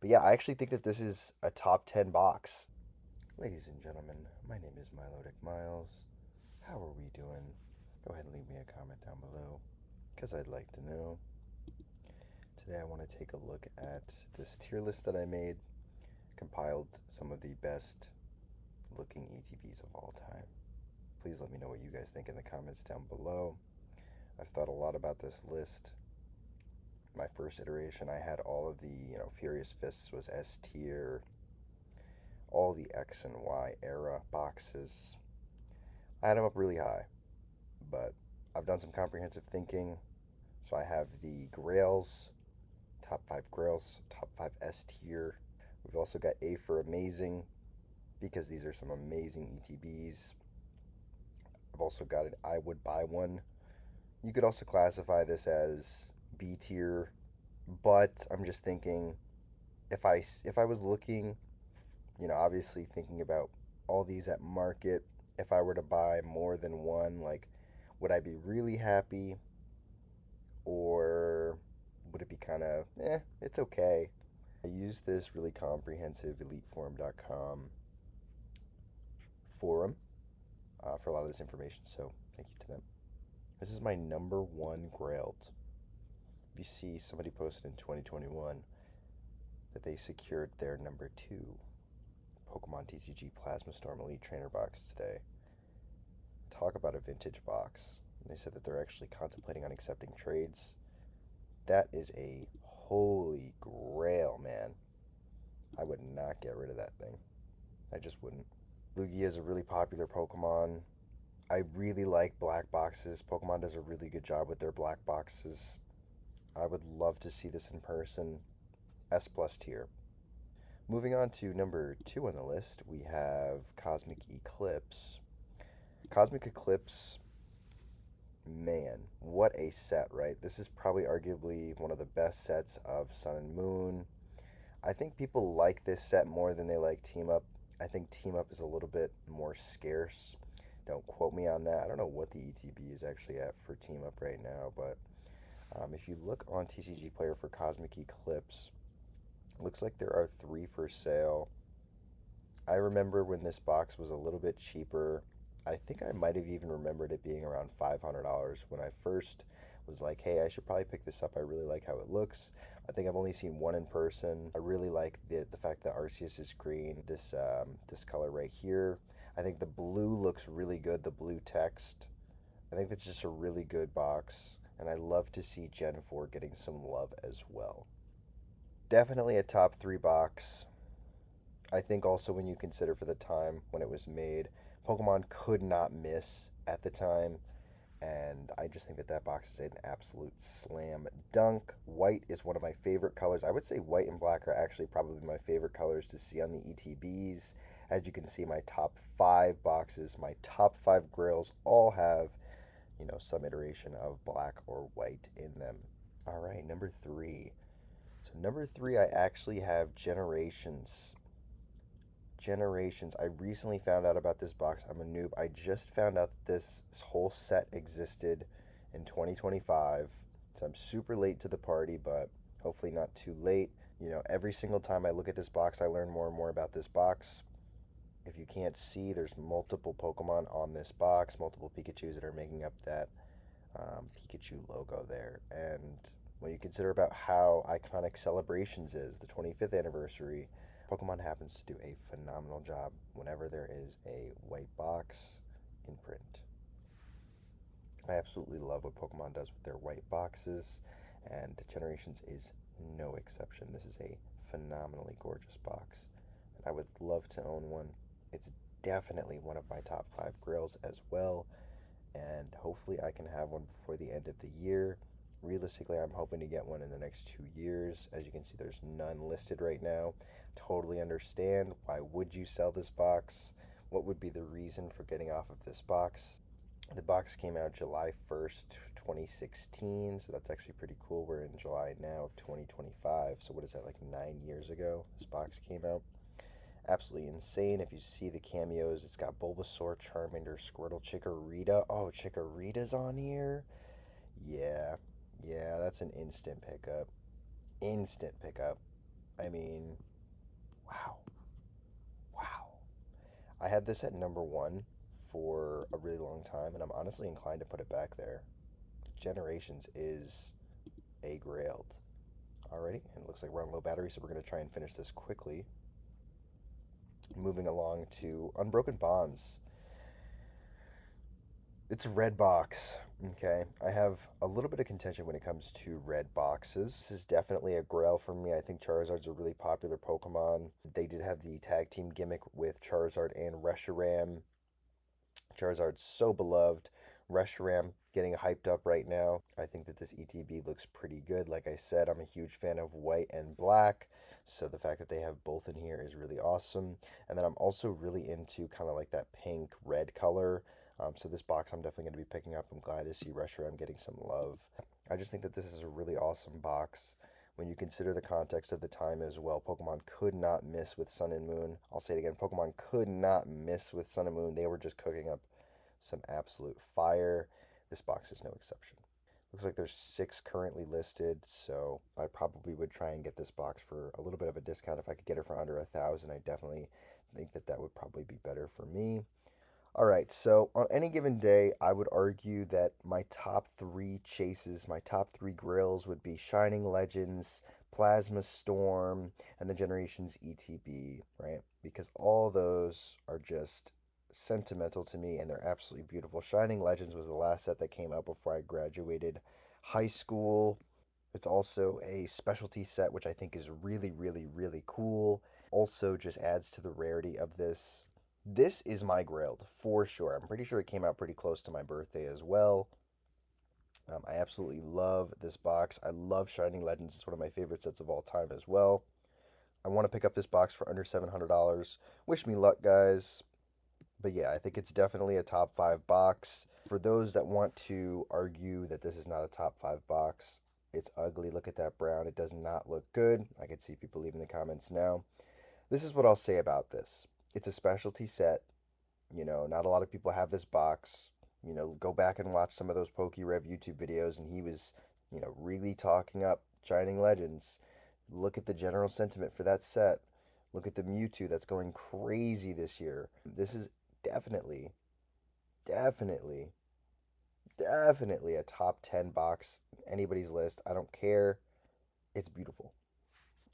But yeah, I actually think that this is a top 10 box. Ladies and gentlemen, my name is Milotic Miles. How are we doing? Go ahead and leave me a comment down below because I'd like to know. Today I want to take a look at this tier list that I made, compiled some of the best looking ETBs of all time. Please let me know what you guys think in the comments down below. I've thought a lot about this list. My first iteration, I had all of the, Furious Fists was S tier, all the X and Y era boxes. I had them up really high, but I've done some comprehensive thinking. So I have the Grails, top 5 Grails, top 5 S tier. We've also got A for Amazing, because these are some amazing ETBs. I've also got an I would buy one. You could also classify this as B tier, but I'm just thinking if I was looking, obviously thinking about all these at market, if I were to buy more than one, like, would I be really happy, or would it be kind of, it's okay? I use this really comprehensive eliteforum.com forum for a lot of this information, so thank you to them. This is my number one grailed. If you see, somebody posted in 2021 that they secured their number two Pokemon TCG Plasma Storm Elite Trainer box today. Talk about a vintage box. They said that they're actually contemplating on accepting trades. That is a holy grail, man. I would not get rid of that thing. I just wouldn't. Lugia is a really popular Pokemon. I really like black boxes. Pokemon does a really good job with their black boxes. I would love to see this in person. S plus tier. Moving on to number 2 on the list, we have Cosmic Eclipse. Cosmic Eclipse, man, what a set, right? This is probably arguably one of the best sets of Sun and Moon. I think people like this set more than they like Team Up. I think Team Up is a little bit more scarce. Don't quote me on that. I don't know what the ETB is actually at for Team Up right now, but if you look on TCG Player for Cosmic Eclipse, it looks like there are 3 for sale. I remember when this box was a little bit cheaper. I think I might have even remembered it being around $500 when I first was like, hey, I should probably pick this up. I really like how it looks. I think I've only seen one in person. I really like the fact that Arceus is green. This color right here. I think the blue looks really good. The blue text. I think that's just a really good box, and I love to see Gen 4 getting some love as well. Definitely a top 3 box. I think also when you consider for the time when it was made, Pokemon could not miss at the time, and I just think that that box is an absolute slam dunk. White is one of my favorite colors. I would say white and black are actually probably my favorite colors to see on the ETBs. As you can see, my top 5 boxes, my top 5 grails all have, some iteration of black or white in them. All right, number 3. So number 3, I actually have Generations. Generations. I recently found out about this box. I'm a noob. I just found out that this whole set existed in 2025. So I'm super late to the party, but hopefully not too late. Every single time I look at this box, I learn more and more about this box. If you can't see, there's multiple Pokemon on this box, multiple Pikachus that are making up that Pikachu logo there. And when you consider about how iconic Celebrations is, the 25th anniversary, Pokemon happens to do a phenomenal job whenever there is a white box in print. I absolutely love what Pokemon does with their white boxes, and Generations is no exception. This is a phenomenally gorgeous box, and I would love to own one. It's definitely one of my top 5 grails as well, and hopefully I can have one before the end of the year. Realistically, I'm hoping to get one in the next 2 years. As you can see, there's none listed right now. Totally understand. Why would you sell this box? What would be the reason for getting off of this box? The box came out July 1st, 2016, so that's actually pretty cool. We're in July now of 2025, so what is that, like 9 years ago this box came out? Absolutely insane. If you see the cameos, it's got Bulbasaur, Charmander, Squirtle, Chikorita. Oh, Chikorita's on here? Yeah, yeah, that's an instant pickup. Instant pickup. I mean, wow, wow. I had this at number one for a really long time, and I'm honestly inclined to put it back there. Generations is a grailed. Alrighty, and it looks like we're on low battery, so we're going to try and finish this quickly. Moving along to Unbroken Bonds. It's a red box. Okay, I have a little bit of contention when it comes to red boxes. This is definitely a grail for me. I think Charizard's a really popular Pokemon. They did have the tag team gimmick with Charizard and Reshiram. Charizard's so beloved. Reshiram getting hyped up right now. I think that this ETB looks pretty good. Like I said, I'm a huge fan of white and black, so the fact that they have both in here is really awesome. And then I'm also really into kind of like that pink red color. So this box I'm definitely going to be picking up. I'm glad to see Reshiram getting some love. I just think that this is a really awesome box. When you consider the context of the time as well, Pokemon could not miss with Sun and Moon. I'll say it again, Pokemon could not miss with Sun and Moon. They were just cooking up some absolute fire. This box is no exception. Looks like there's 6 currently listed, so I probably would try and get this box for a little bit of a discount. If I could get it for under 1,000, I definitely think that that would probably be better for me. All right, so on any given day, I would argue that my top 3 chases, my top 3 grails would be Shining Legends, Plasma Storm, and the Generations ETB, right? Because all those are just sentimental to me and they're absolutely beautiful. Shining Legends was the last set that came out before I graduated high school. It's also a specialty set, which I think is really, really, really cool. Also, just adds to the rarity of this. This is my Grailed for sure. I'm pretty sure it came out pretty close to my birthday as well. I absolutely love this box. I love Shining Legends. It's one of my favorite sets of all time as well. I want to pick up this box for under $700. Wish me luck, guys. But yeah, I think it's definitely a top 5 box. For those that want to argue that this is not a top 5 box, it's ugly. Look at that brown. It does not look good. I can see people leaving the comments now. This is what I'll say about this. It's a specialty set. Not a lot of people have this box. Go back and watch some of those PokeRev YouTube videos, and he was, really talking up Shining Legends. Look at the general sentiment for that set. Look at the Mewtwo that's going crazy this year. This is definitely, definitely, definitely a top 10 box. Anybody's list. I don't care. It's beautiful.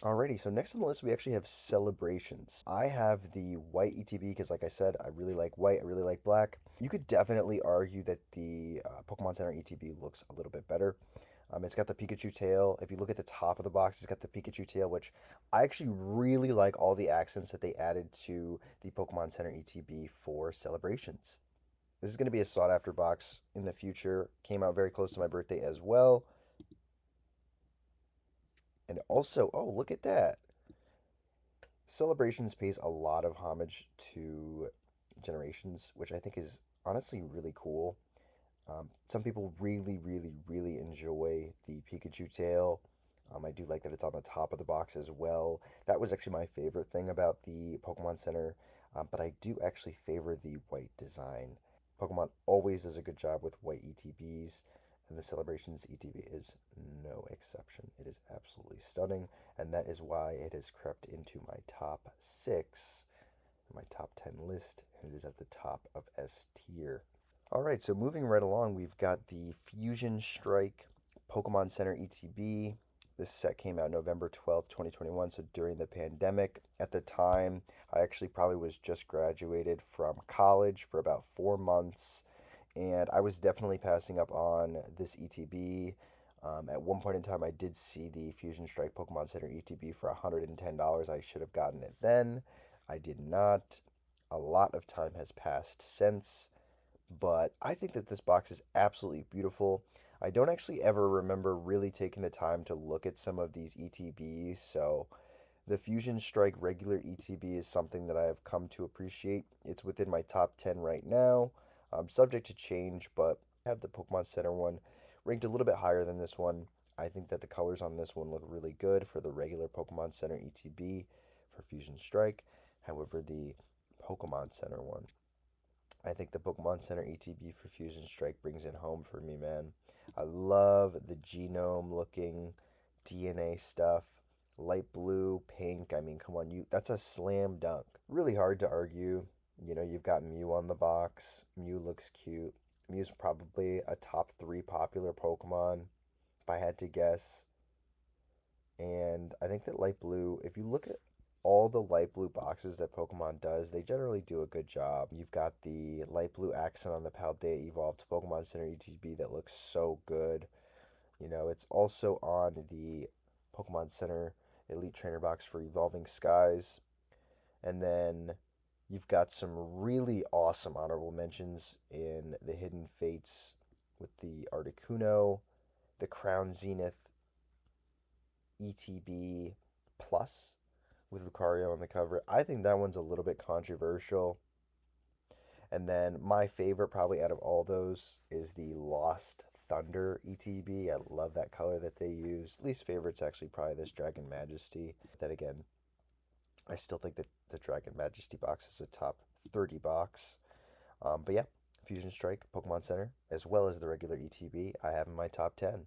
Alrighty, so next on the list we actually have celebrations. I have the white ETB because, like I said, I really like white, I really like black. You could definitely argue that the Pokemon Center ETB looks a little bit better. It's got the Pikachu tail. If you look at the top of the box, it's got the Pikachu tail, which I actually really like all the accents that they added to the Pokemon Center ETB for celebrations. This is going to be a sought after box in the future. Came out very close to my birthday as well. And also, oh, look at that. Celebrations pays a lot of homage to Generations, which I think is honestly really cool. Some people really, really, really enjoy the Pikachu tail. I do like that it's on the top of the box as well. That was actually my favorite thing about the Pokemon Center, but I do actually favor the white design. Pokemon always does a good job with white ETBs, and the Celebrations ETB is no exception. It is absolutely stunning, and that is why it has crept into my top 6, my top 10 list, and it is at the top of S tier. All right, so moving right along, we've got the Fusion Strike Pokemon Center ETB. This set came out November 12th, 2021, so during the pandemic. At the time, I actually probably was just graduated from college for about 4 months, and I was definitely passing up on this ETB. At one point in time, I did see the Fusion Strike Pokemon Center ETB for $110. I should have gotten it then. I did not. A lot of time has passed since, but I think that this box is absolutely beautiful. I don't actually ever remember really taking the time to look at some of these ETBs, so the Fusion Strike regular ETB is something that I have come to appreciate. It's within my top 10 right now, subject to change, but I have the Pokemon Center one ranked a little bit higher than this one. I think that the colors on this one look really good for the regular Pokemon Center ETB for Fusion Strike. However, the Pokemon Center one, I think the Pokemon Center ETB for Fusion Strike brings it home for me, man. I love the genome looking DNA stuff. light blue, pink. I mean, come on, that's a slam dunk. Really hard to argue. You've got Mew on the box. Mew looks cute. Mew's probably a top three popular Pokemon, if I had to guess. And I think that light blue, if you look at all the light blue boxes that Pokemon does, they generally do a good job. You've got the light blue accent on the Paldea evolved Pokemon Center ETB that looks so good. It's also on the Pokemon Center Elite Trainer box for Evolving Skies. And then you've got some really awesome honorable mentions in the Hidden Fates with the Articuno, the Crown Zenith ETB Plus with Lucario on the cover. I think that one's a little bit controversial. And then my favorite, probably out of all those, is the Lost Thunder ETB. I love that color that they use. Least favorite's actually probably this Dragon Majesty. That again, I still think that the Dragon Majesty box is a top 30 box. But yeah, Fusion Strike, Pokemon Center, as well as the regular ETB, I have in my top 10.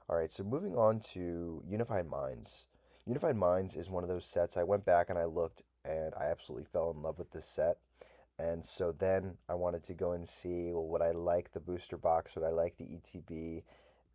All right, so moving on to Unified Minds. Unified Minds is one of those sets. I went back and I looked, and I absolutely fell in love with this set. And so then I wanted to go and see, well, would I like the booster box? Would I like the ETB?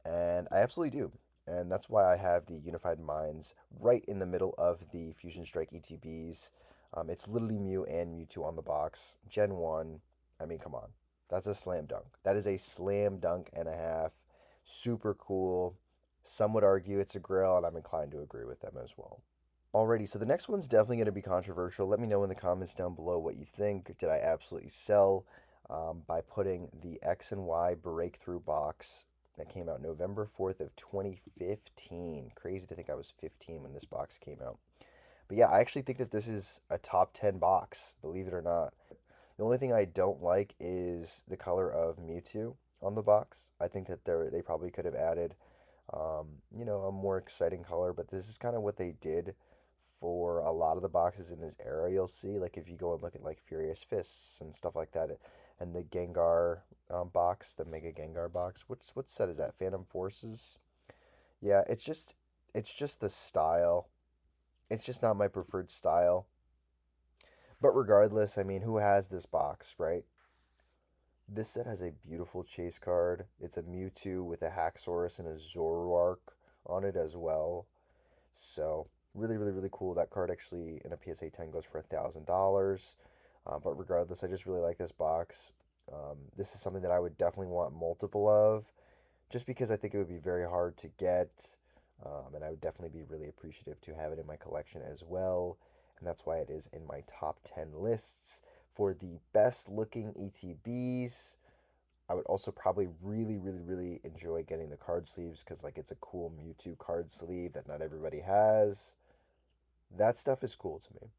And I absolutely do. And that's why I have the Unified Minds right in the middle of the Fusion Strike ETBs. It's literally Mew and Mewtwo on the box. Gen 1, I mean, come on. That's a slam dunk. That is a slam dunk and a half. Super cool. Some would argue it's a grail, and I'm inclined to agree with them as well. Alrighty, so the next one's definitely going to be controversial. Let me know in the comments down below what you think. Did I absolutely sell by putting the X and Y Breakthrough box that came out November 4th of 2015? Crazy to think I was 15 when this box came out. But yeah, I actually think that this is a top 10 box, believe it or not. The only thing I don't like is the color of Mewtwo on the box. I think that they probably could have added a more exciting color, but this is kind of what they did for a lot of the boxes in this era. You'll see, like if you go and look at like Furious Fists and stuff like that, and the Gengar box, the Mega Gengar box. What set is that? Phantom Forces. Yeah, it's just the style. It's just not my preferred style. But regardless, I mean, who has this box, right? This set has a beautiful chase card. It's a Mewtwo with a Haxorus and a Zoroark on it as well. So really, really, really cool. That card actually in a PSA 10 goes for $1,000. But regardless, I just really like this box. This is something that I would definitely want multiple of, just because I think it would be very hard to get. And I would definitely be really appreciative to have it in my collection as well. And that's why it is in my top 10 lists for the best looking ETBs. I would also probably really, really, really enjoy getting the card sleeves because, like, it's a cool Mewtwo card sleeve that not everybody has. That stuff is cool to me.